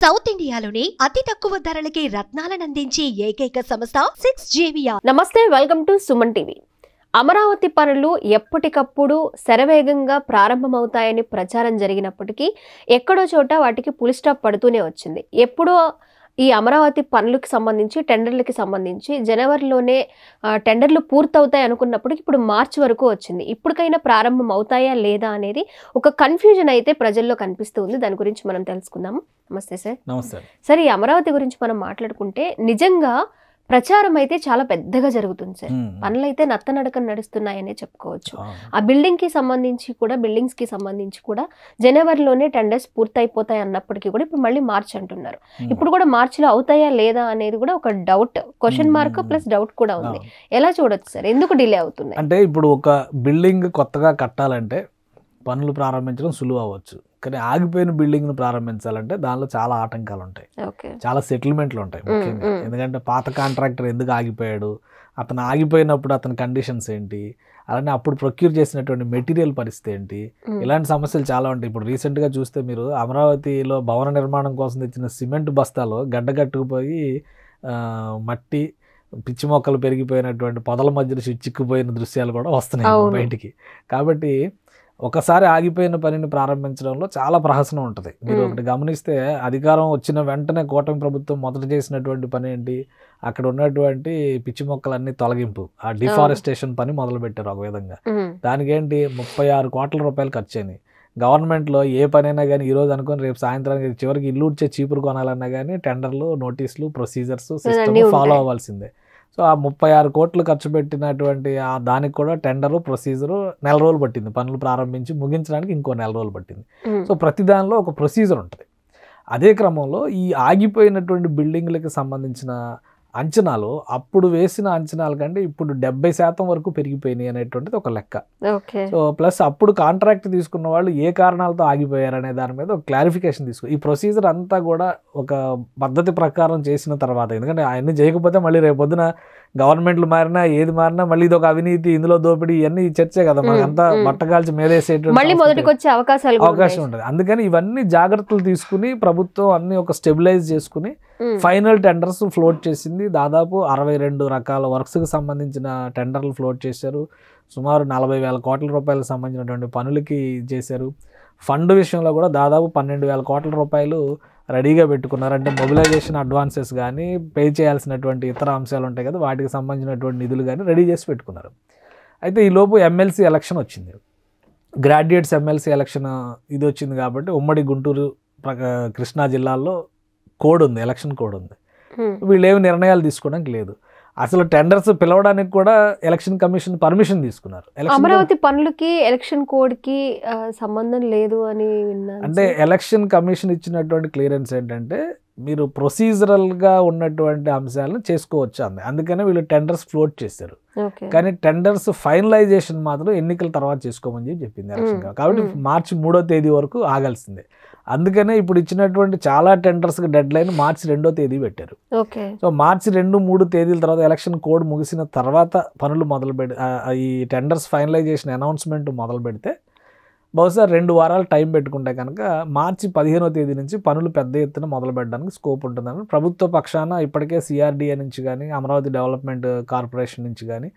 South ఇండియాలోనే అతి తక్కువ ధరలకి రత్నాలనందించే ఏకైక సంస్థ 6JVR. నమస్తే, welcome to Suman TV. Amaravati పనులు ఎప్పటికప్పుడు శరవేగంగా ప్రారంభమవుతాయని ప్రచారం జరిగినప్పటికీ ఎక్కడో చోట వాటికి పులి స్టాప్ పడుతూనే వచ్చింది. ఎప్పుడో ఈ అమరావతి పనులకు సంబంధించి టెండర్లకి సంబంధించి జనవరిలోనే టెండర్లు పూర్తవుతాయి అనుకున్నప్పటికీ ఇప్పుడు మార్చి వరకు వచ్చింది. ఇప్పటికైనా ప్రారంభం అవుతాయా లేదా అనేది ఒక కన్ఫ్యూజన్ అయితే ప్రజల్లో కనిపిస్తుంది. దాని గురించి మనం తెలుసుకుందాము. నమస్తే సార్. నమస్తే సార్, ఈ అమరావతి గురించి మనం మాట్లాడుకుంటే నిజంగా ప్రచారం అయితే చాలా పెద్దగా జరుగుతుంది సార్. పనులు అయితే నత్తనడక నడుస్తున్నాయనే చెప్పుకోవచ్చు. ఆ బిల్డింగ్స్ కి సంబంధించి కూడా జనవరిలోనే టెండర్స్ పూర్తయిపోతాయి అన్నప్పటికీ కూడా ఇప్పుడు మళ్ళీ మార్చ్ అంటున్నారు. ఇప్పుడు కూడా మార్చిలో అవుతాయా లేదా అనేది కూడా ఒక doubt, question mark plus doubt కూడా ఉంది. ఎలా చూడొచ్చు సార్, ఎందుకు డిలే అవుతుంది? అంటే ఇప్పుడు ఒక బిల్డింగ్ కొత్తగా కట్టాలంటే పనులు ప్రారంభించడం సులువు అవ్వచ్చు, కానీ ఆగిపోయిన బిల్డింగ్ను ప్రారంభించాలంటే దానిలో చాలా ఆటంకాలు ఉంటాయి, చాలా సెటిల్మెంట్లు ఉంటాయి ముఖ్యంగా. ఎందుకంటే పాత కాంట్రాక్టర్ ఎందుకు ఆగిపోయాడు, అతను ఆగిపోయినప్పుడు అతని కండిషన్స్ ఏంటి, అలానే అప్పుడు ప్రొక్యూర్ చేసినటువంటి మెటీరియల్ పరిస్థితి ఏంటి, ఇలాంటి సమస్యలు చాలా ఉంటాయి. ఇప్పుడు రీసెంట్గా చూస్తే మీరు అమరావతిలో భవన నిర్మాణం కోసం తెచ్చిన సిమెంట్ బస్తాలో గడ్డగట్టుకుపోయి మట్టి పిచ్చి మొక్కలు పెరిగిపోయినటువంటి పొదల మధ్యలో చిక్కుపోయిన దృశ్యాలు కూడా వస్తున్నాయి బయటికి. కాబట్టి ఒకసారి ఆగిపోయిన పనిని ప్రారంభించడంలో చాలా ప్రహసనం ఉంటుంది. మీరు ఒకటి గమనిస్తే అధికారం వచ్చిన వెంటనే కూటమి ప్రభుత్వం మొదట చేసినటువంటి పని ఏంటి, అక్కడ ఉన్నటువంటి పిచ్చి మొక్కలన్నీ తొలగింపు, ఆ డిఫారెస్టేషన్ పని మొదలుపెట్టారు. ఒక విధంగా దానికి ఏంటి 36 కోట్ల రూపాయలు ఖర్చు అయినాయి. గవర్నమెంట్లో ఏ పనైనా కానీ ఈరోజు అనుకుని రేపు సాయంత్రానికి చివరికి ఇల్లు ఉడ్చే చీపురు కొనాలన్నా కానీ టెండర్లు, నోటీసులు, ప్రొసీజర్స్, సిస్టమ్ ఫాలో అవ్వాల్సిందే. సో ఆ 36 కోట్లు ఖర్చు పెట్టినటువంటి దానికి కూడా టెండరు, ప్రొసీజరు నెల రోజులు పట్టింది. పనులు ప్రారంభించి ముగించడానికి ఇంకో నెల రోజులు పట్టింది. సో ప్రతి దానిలో ఒక ప్రొసీజర్ ఉంటుంది. అదే క్రమంలో ఈ ఆగిపోయినటువంటి బిల్డింగ్లకి సంబంధించిన అంచనాలు అప్పుడు వేసిన అంచనాల కంటే ఇప్పుడు 70% వరకు పెరిగిపోయినాయి అనేటువంటిది ఒక లెక్క. సో ప్లస్ అప్పుడు కాంట్రాక్ట్ తీసుకున్న వాళ్ళు ఏ కారణాలతో ఆగిపోయారు అనే దాని మీద ఒక క్లారిఫికేషన్ ఈ ప్రొసీజర్ అంతా కూడా ఒక పద్ధతి ప్రకారం చేసిన తర్వాత, ఎందుకంటే అవన్నీ చేయకపోతే మళ్ళీ రేపొద్దున గవర్నమెంట్లు మారినా ఏది మారినా మళ్ళీ ఇది ఒక అవినీతి, ఇందులో దోపిడీ, ఇవన్నీ చర్చే కదా, మనకంతా బట్టకాల్చి మేదేసేటువంటి అవకాశం ఉంటుంది. అందుకని ఇవన్నీ జాగ్రత్తలు తీసుకుని ప్రభుత్వం అన్ని ఒక స్టెబిలైజ్ చేసుకుని ఫైనల్ టెండర్స్ ఫ్లోట్ చేసింది. దాదాపు 62 రకాల వర్క్స్కి సంబంధించిన టెండర్లు ఫ్లోట్ చేశారు. సుమారు 40,000 కోట్ల రూపాయలకు సంబంధించినటువంటి పనులకి చేశారు. ఫండ్ విషయంలో కూడా దాదాపు 12,000 కోట్ల రూపాయలు రెడీగా పెట్టుకున్నారు. అంటే మొబిలైజేషన్ అడ్వాన్సెస్ కానీ, పే చేయాల్సినటువంటి ఇతర అంశాలు ఉంటాయి కదా, వాటికి సంబంధించినటువంటి నిధులు కానీ రెడీ చేసి పెట్టుకున్నారు. అయితే ఈలోపు ఎమ్మెల్సీ ఎలక్షన్ వచ్చింది, గ్రాడ్యుయేట్స్ ఎమ్మెల్సీ ఎలక్షన్ ఇది వచ్చింది. కాబట్టి ఉమ్మడి గుంటూరు, కృష్ణా జిల్లాల్లో కోడ్ ఉంది, ఎలక్షన్ కోడ్ ఉంది. వీళ్ళు ఏమి నిర్ణయాలు తీసుకోవడానికి లేదు. అసలు టెండర్స్ పిలవడానికి కూడా ఎలక్షన్ కమిషన్ పర్మిషన్ తీసుకున్నారు. అమరావతి పనులకి ఎలక్షన్ కోడ్ కి సంబంధం లేదు అని విన్నాను. అంటే ఎలక్షన్ కమిషన్ ఇచ్చినటువంటి క్లియరెన్స్ ఏంటంటే మీరు ప్రొసీజరల్గా ఉన్నటువంటి అంశాలను చేసుకోవచ్చు అంది. అందుకనే వీళ్ళు టెండర్స్ ఫ్లోట్ చేశారు. కానీ టెండర్స్ ఫైనలైజేషన్ మాత్రం ఎన్నికల తర్వాత చేసుకోమని చెప్పింది ఎలక్షన్. కాబట్టి మార్చి 3వ తేదీ వరకు ఆగాల్సిందే. అందుకనే ఇప్పుడు ఇచ్చినటువంటి చాలా టెండర్స్కి డెడ్ లైన్ మార్చి 2వ తేదీ పెట్టారు. సో మార్చి 2, 3 తేదీల తర్వాత ఎలక్షన్ కోడ్ ముగిసిన తర్వాత పనులు ఈ టెండర్స్ ఫైనలైజేషన్ అనౌన్స్మెంట్ మొదలు పెడితే బహుశా 2 వారాలు టైం పెట్టుకుంటే కనుక మార్చి 15వ తేదీ నుంచి పనులు పెద్ద ఎత్తున మొదలు పెట్టడానికి స్కోప్ ఉంటుందని ప్రభుత్వ పక్షాన ఇప్పటికే సిఆర్డీఏ నుంచి కానీ, అమరావతి డెవలప్మెంట్ కార్పొరేషన్ నుంచి కానీ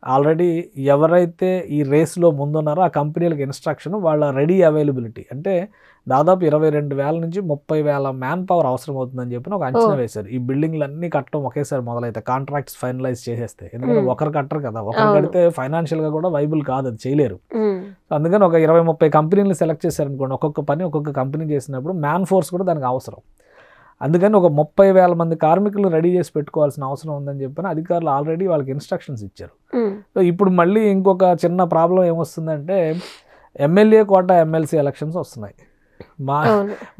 ఆల్రెడీ ఎవరైతే ఈ రేస్లో ముందున్నారో ఆ కంపెనీలకు ఇన్స్ట్రక్షన్, వాళ్ళ రెడీ అవైలబిలిటీ అంటే దాదాపు 22,000 నుంచి 30,000 మ్యాన్ పవర్ అవసరం అవుతుందని చెప్పి ఒక అంచనా వేశారు. ఈ బిల్డింగ్లు అన్నీ కట్టడం ఒకేసారి మొదలైతే కాంట్రాక్ట్స్ ఫైనలైజ్ చేసేస్తే, ఎందుకంటే ఒకరు కట్టరు కదా, ఒకరు కడితే ఫైనాన్షియల్గా కూడా వైబుల్ కాదు, అది చేయలేరు. అందుకని ఒక 20-30 కంపెనీలు సెలెక్ట్ చేశారనుకోండి, ఒక్కొక్క కంపెనీ చేసినప్పుడు మ్యాన్ ఫోర్స్ కూడా దానికి అవసరం. అందుకని ఒక 30,000 మంది కార్మికులు రెడీ చేసి పెట్టుకోవాల్సిన అవసరం ఉందని చెప్పని అధికారులు ఆల్రెడీ వాళ్ళకి ఇన్స్ట్రక్షన్స్ ఇచ్చారు. సో ఇప్పుడు మళ్ళీ ఇంకొక చిన్న ప్రాబ్లం ఏమొస్తుందంటే ఎమ్మెల్యే కోట ఎమ్మెల్సీ ఎలక్షన్స్ వస్తున్నాయి.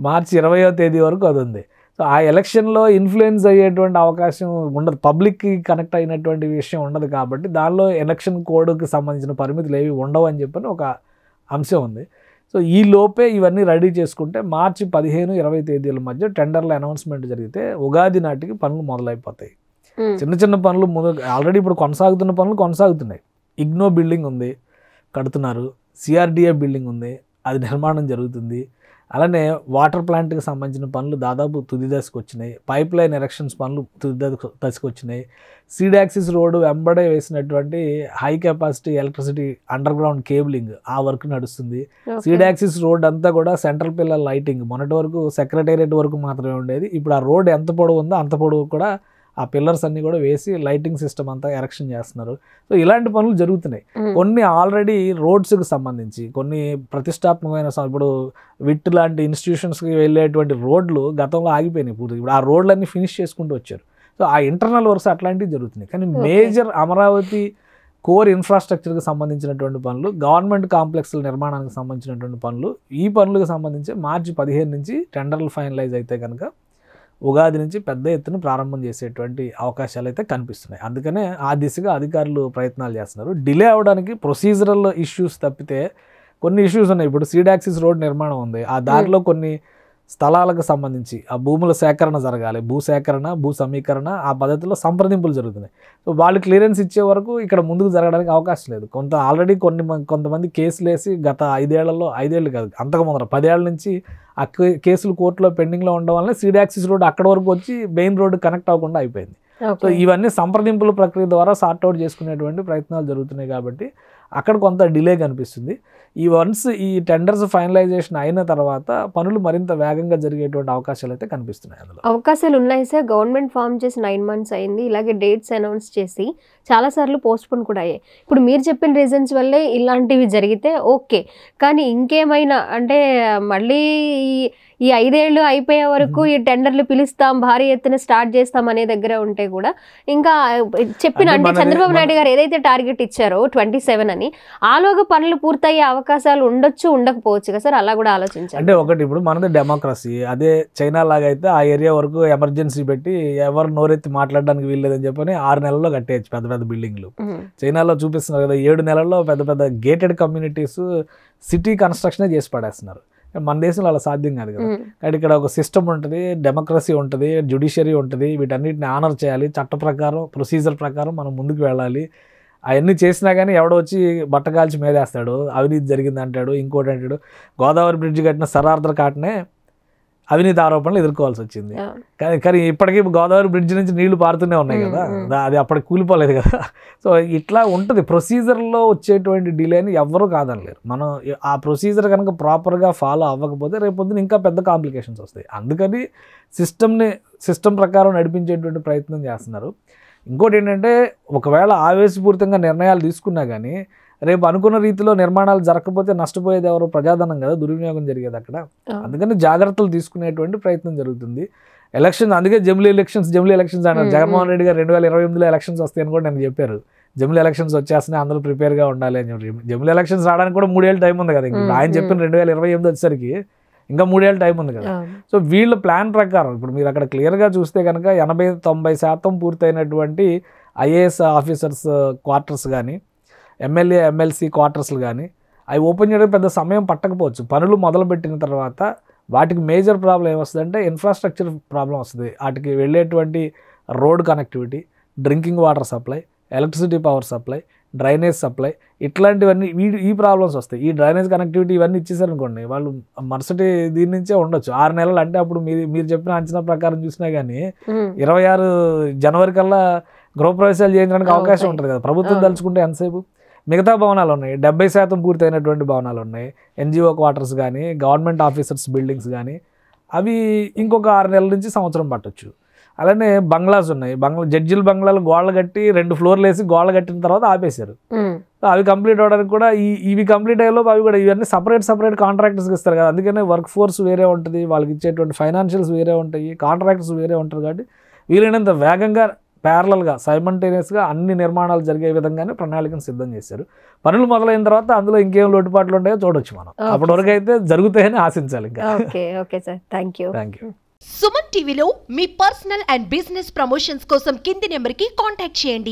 మార్చి 20వ తేదీ వరకు అది ఉంది. సో ఆ ఎలక్షన్లో ఇన్ఫ్లుయెన్స్ అయ్యేటువంటి అవకాశం ఉండదు, పబ్లిక్కి కనెక్ట్ అయినటువంటి విషయం ఉండదు. కాబట్టి దానిలో ఎలక్షన్ కోడ్కి సంబంధించిన పరిమితులు ఏవి ఉండవు అని చెప్పని ఒక అంశం ఉంది. సో ఈ లోపే ఇవన్నీ రెడీ చేసుకుంటే మార్చి 15, 20 తేదీల మధ్య టెండర్ల అనౌన్స్మెంట్ జరిగితే ఉగాది నాటికి పనులు మొదలైపోతాయి. చిన్న చిన్న పనులు ఆల్రెడీ ఇప్పుడు కొనసాగుతున్న పనులు కొనసాగుతున్నాయి. ఇగ్నో బిల్డింగ్ ఉంది, కడుతున్నారు. సిఆర్డీఏ బిల్డింగ్ ఉంది, అది నిర్మాణం జరుగుతుంది. అలానే వాటర్ ప్లాంట్కి సంబంధించిన పనులు దాదాపు తుది దశకు వచ్చినాయి. పైప్ లైన్ ఎరెక్షన్స్ పనులు తుది దశకు వచ్చినాయి. సీడ్ యాక్సిస్ రోడ్డు వెంబడే వేసినటువంటి high capacity electricity under ground cabling ఆ వర్క్ నడుస్తుంది. సీడ్ యాక్సిస్ రోడ్ అంతా కూడా సెంట్రల్ పిల్లర్ లైటింగ్ మొన్నటి వరకు సెక్రటేరియట్ వరకు మాత్రమే ఉండేది. ఇప్పుడు ఆ రోడ్ ఎంత పొడవు ఉందో అంత పొడవు కూడా ఆ పిల్లర్స్ అన్ని కూడా వేసి లైటింగ్ సిస్టమ్ అంతా ఎరెక్షన్ చేస్తున్నారు. సో ఇలాంటి పనులు జరుగుతున్నాయి. కొన్ని ఆల్రెడీ రోడ్స్కి సంబంధించి కొన్ని ప్రతిష్టాత్మకమైన ఇప్పుడు విట్ లాంటి ఇన్స్టిట్యూషన్స్కి వెళ్ళేటువంటి రోడ్లు గతంలో ఆగిపోయినాయి పూర్తి. ఇప్పుడు ఆ రోడ్లన్నీ ఫినిష్ చేసుకుంటూ వచ్చారు. సో ఆ ఇంటర్నల్ వర్క్స్ అట్లాంటివి జరుగుతున్నాయి. కానీ మేజర్ అమరావతి కోర్ ఇన్ఫ్రాస్ట్రక్చర్కి సంబంధించినటువంటి పనులు, గవర్నమెంట్ కాంప్లెక్స్ల నిర్మాణానికి సంబంధించినటువంటి పనులు, ఈ పనులకు సంబంధించి మార్చి 15 నుంచి టెండర్లు ఫైనలైజ్ అయితే కనుక ఉగాది నుంచి పెద్ద ఎత్తున ప్రారంభం చేసేటువంటి అవకాశాలు అయితే కనిపిస్తున్నాయి. అందుకనే ఆ దిశగా అధికారులు ప్రయత్నాలు చేస్తున్నారు. డిలే అవడానికి ప్రొసీజరల్ ఇష్యూస్ తప్పితే కొన్ని ఇష్యూస్ ఉన్నాయి. ఇప్పుడు సీడ్ యాక్సిస్ రోడ్ నిర్మాణం ఉంది. ఆ దారిలో కొన్ని స్థలాలకు సంబంధించి ఆ భూముల సేకరణ జరగాలి. భూసేకరణ, భూ సమీకరణ ఆ పద్ధతిలో సంప్రదింపులు జరుగుతున్నాయి. సో వాళ్ళు క్లియరెన్స్ ఇచ్చే వరకు ఇక్కడ ముందుకు జరగడానికి అవకాశం లేదు. ఆల్రెడీ కొంతమంది కేసులు వేసి గత 5 ఏళ్ళు కాదు అంతకు ముందర 10 ఏళ్ల నుంచి ఆ కేసులు కోర్టులో పెండింగ్లో ఉండడం వల్ల సీడ్ యాక్సిస్ రోడ్ అక్కడ వరకు వచ్చి మెయిన్ రోడ్డు కనెక్ట్ అవ్వకుండా అయిపోయింది. సో ఇవన్నీ సంప్రదింపుల ప్రక్రియ ద్వారా సార్ట్అవుట్ చేసుకునేటువంటి ప్రయత్నాలు జరుగుతున్నాయి. కాబట్టి అక్కడ కొంత డిలే కనిపిస్తుంది. వన్స్ ఈ టెండర్స్ ఫైనలైజేషన్ అయిన తర్వాత పనులు మరింత వేగంగా జరిగేటువంటి అవకాశాలు అయితే కనిపిస్తున్నాయి. అందులో అవకాశాలు ఉన్నాయి సార్. గవర్నమెంట్ ఫామ్ చేసి 9 months అయింది. ఇలాగే డేట్స్ అనౌన్స్ చేసి చాలాసార్లు పోస్ట్పోన్ కూడా అయ్యాయి. ఇప్పుడు మీరు చెప్పిన రీజన్స్ వల్లే ఇలాంటివి జరిగితే ఓకే. కానీ ఇంకేమైనా అంటే మళ్ళీ ఈ 5 ఏళ్ళు అయిపోయే వరకు ఈ టెండర్లు పిలుస్తాం, భారీ ఎత్తున స్టార్ట్ చేస్తాం అనే దగ్గర ఉంటే కూడా ఇంకా చెప్పిన అంటే చంద్రబాబు నాయుడు గారు ఏదైతే టార్గెట్ ఇచ్చారో 27 అని ఆలోగా పనులు పూర్తయ్యే అవకాశాలు ఉండొచ్చు, ఉండకపోవచ్చు కదా సార్. అలా కూడా ఆలోచించాలి. అంటే ఒకటి ఇప్పుడు మనది డెమోక్రసీ. అదే చైనా లాగా అయితే ఆ ఏరియా వరకు ఎమర్జెన్సీ పెట్టి ఎవరు నోరెత్తి మాట్లాడడానికి వీల్లేదని చెప్పని 6 నెలల్లో కట్టేయచ్చు పెద్ద పెద్ద బిల్డింగ్లు. చైనాలో చూపిస్తున్నారు కదా 7 నెలల్లో పెద్ద పెద్ద గేటెడ్ కమ్యూనిటీస్ సిటీ కన్స్ట్రక్షనే చేసి పడేస్తున్నారు. మన దేశంలో అలా సాధ్యం కాదు కదా. కాబట్టి ఇక్కడ ఒక సిస్టమ్ ఉంటుంది, డెమోక్రసీ ఉంటుంది, జ్యుడిషియరీ ఉంటుంది. వీటన్నిటిని ఆనర్ చేయాలి. చట్ట ప్రకారం ప్రొసీజర్ ప్రకారం మనం ముందుకు వెళ్ళాలి. అవన్నీ చేసినా కానీ ఎవడో వచ్చి బట్టకాల్చి మేదేస్తాడు, అవినీతి జరిగింది అంటాడు, ఇంకోటి అంటాడు. గోదావరి బ్రిడ్జ్ కట్టిన సరార్ధర్ కాటనే అవినీతి ఆరోపణలు ఎదుర్కోవాల్సి వచ్చింది. కానీ ఇప్పటికీ గోదావరి బ్రిడ్జ్ నుంచి నీళ్లు పారుతూనే ఉన్నాయి కదా, అది అప్పటికి కూలిపోలేదు కదా. సో ఇట్లా ఉంటుంది. ప్రొసీజర్లో వచ్చేటువంటి డిలేని ఎవ్వరూ కాదనలేరు. మనం ఆ ప్రొసీజర్ కనుక ప్రాపర్గా ఫాలో అవ్వకపోతే రేపొద్దున ఇంకా పెద్ద కాంప్లికేషన్స్ వస్తాయి. అందుకని సిస్టమ్ ప్రకారం నడిపించేటువంటి ప్రయత్నం చేస్తున్నారు. ఇంకోటి ఏంటంటే ఒకవేళ ఆవేశపూరితంగా నిర్ణయాలు తీసుకున్నా కానీ రేపు అనుకున్న రీతిలో నిర్మాణాలు జరగకపోతే నష్టపోయేది ఎవరు? ప్రజాధనం కదా, దుర్వినియోగం జరిగేది అక్కడ. అందుకని జాగ్రత్తలు తీసుకునేటువంటి ప్రయత్నం జరుగుతుంది. ఎలక్షన్ అందుకే జమిలీ ఎలక్షన్స్ అన్నారు. జగన్మోహన్ రెడ్డి గారు 2028లో ఎలక్షన్స్ వస్తాయని కూడా నేను చెప్పారు. జమిలీ ఎలక్షన్స్ వచ్చేస్తున్నాయి, అందరూ ప్రిపేర్గా ఉండాలి అని చెప్పి. జమిలీ ఎలక్షన్స్ రావడానికి కూడా 3 ఏళ్ళు టైం ఉంది కదా. ఇంకా ఆయన చెప్పిన 2028 వచ్చేసరికి ఇంకా 3 ఏళ్ళు టైం ఉంది కదా. సో వీళ్ళ ప్లాన్ ప్రకారం ఇప్పుడు మీరు అక్కడ క్లియర్గా చూస్తే కనుక 80-90% పూర్తయినటువంటి ఐఏఎస్ ఆఫీసర్స్ క్వార్టర్స్ కానీ, ఎమ్మెల్యే ఎమ్మెల్సీ క్వార్టర్స్లు కానీ అవి ఓపెన్ చేయడానికి పెద్ద సమయం పట్టకపోవచ్చు. పనులు మొదలుపెట్టిన తర్వాత వాటికి మేజర్ ప్రాబ్లం ఏమొస్తుందంటే ఇన్ఫ్రాస్ట్రక్చర్ ప్రాబ్లం వస్తుంది. వాటికి వెళ్ళేటువంటి road connectivity, drinking water supply, electricity power supply, drainage supply, ఇట్లాంటివన్నీ ఈ ప్రాబ్లమ్స్ వస్తాయి. ఈ డ్రైనేజ్ కనెక్టివిటీ ఇవన్నీ ఇచ్చేసారనుకోండి, వాళ్ళు మరుసటి దీని నుంచే ఉండొచ్చు. 6 నెలలు అంటే అప్పుడు మీరు చెప్పిన అంచనా ప్రకారం చూసినా కానీ 26 జనవరి కల్లా గృహప్రవేశాలు చేయించడానికి అవకాశం ఉంటుంది కదా. ప్రభుత్వం తలుచుకుంటే ఎంతసేపు. మిగతా భవనాలు ఉన్నాయి, 70% పూర్తయినటువంటి భవనాలు ఉన్నాయి. ఎన్జిఓ క్వార్టర్స్ కానీ, గవర్నమెంట్ ఆఫీసర్స్ బిల్డింగ్స్ కానీ అవి ఇంకొక 6 నెలల నుంచి సంవత్సరం పట్టొచ్చు. అలానే బంగ్లాస్ ఉన్నాయి. జడ్జిల బంగ్లాలు గోడలు కట్టి 2 ఫ్లోర్లు వేసి గోడలు కట్టిన తర్వాత ఆపేశారు. అవి కంప్లీట్ అవడానికి కూడా ఇవి కంప్లీట్ అయ్యేలోపు అవి కూడా ఇవన్నీ సపరేట్ కాంట్రాక్టర్స్కి ఇస్తారు కదా. అందుకనే వర్క్ ఫోర్స్ వేరే ఉంటుంది, వాళ్ళకి ఇచ్చేటువంటి ఫైనాన్షియల్స్ వేరే ఉంటాయి, కాంట్రాక్టర్స్ వేరే ఉంటారు. కాబట్టి వీలైనంత వేగంగా ప్యారలల్గా సైమల్టేనియస్గా అన్ని నిర్మాణాలు జరిగే విధంగానే ప్రణాళికను సిద్ధం చేశారు. పనులు మొదలైన తర్వాత అందులో ఇంకేం లోటుపాట్లు ఉంటాయో చూడొచ్చు మనం. అప్పటి వరకు అయితే జరుగుతాయని ఆశించాలి. Okay sir, thank you. Suman టీవీలో మీ పర్సనల్ అండ్ బిజినెస్ ప్రమోషన్స్ కోసం కింది నెంబర్కి కాంటాక్ట్ చేయండి.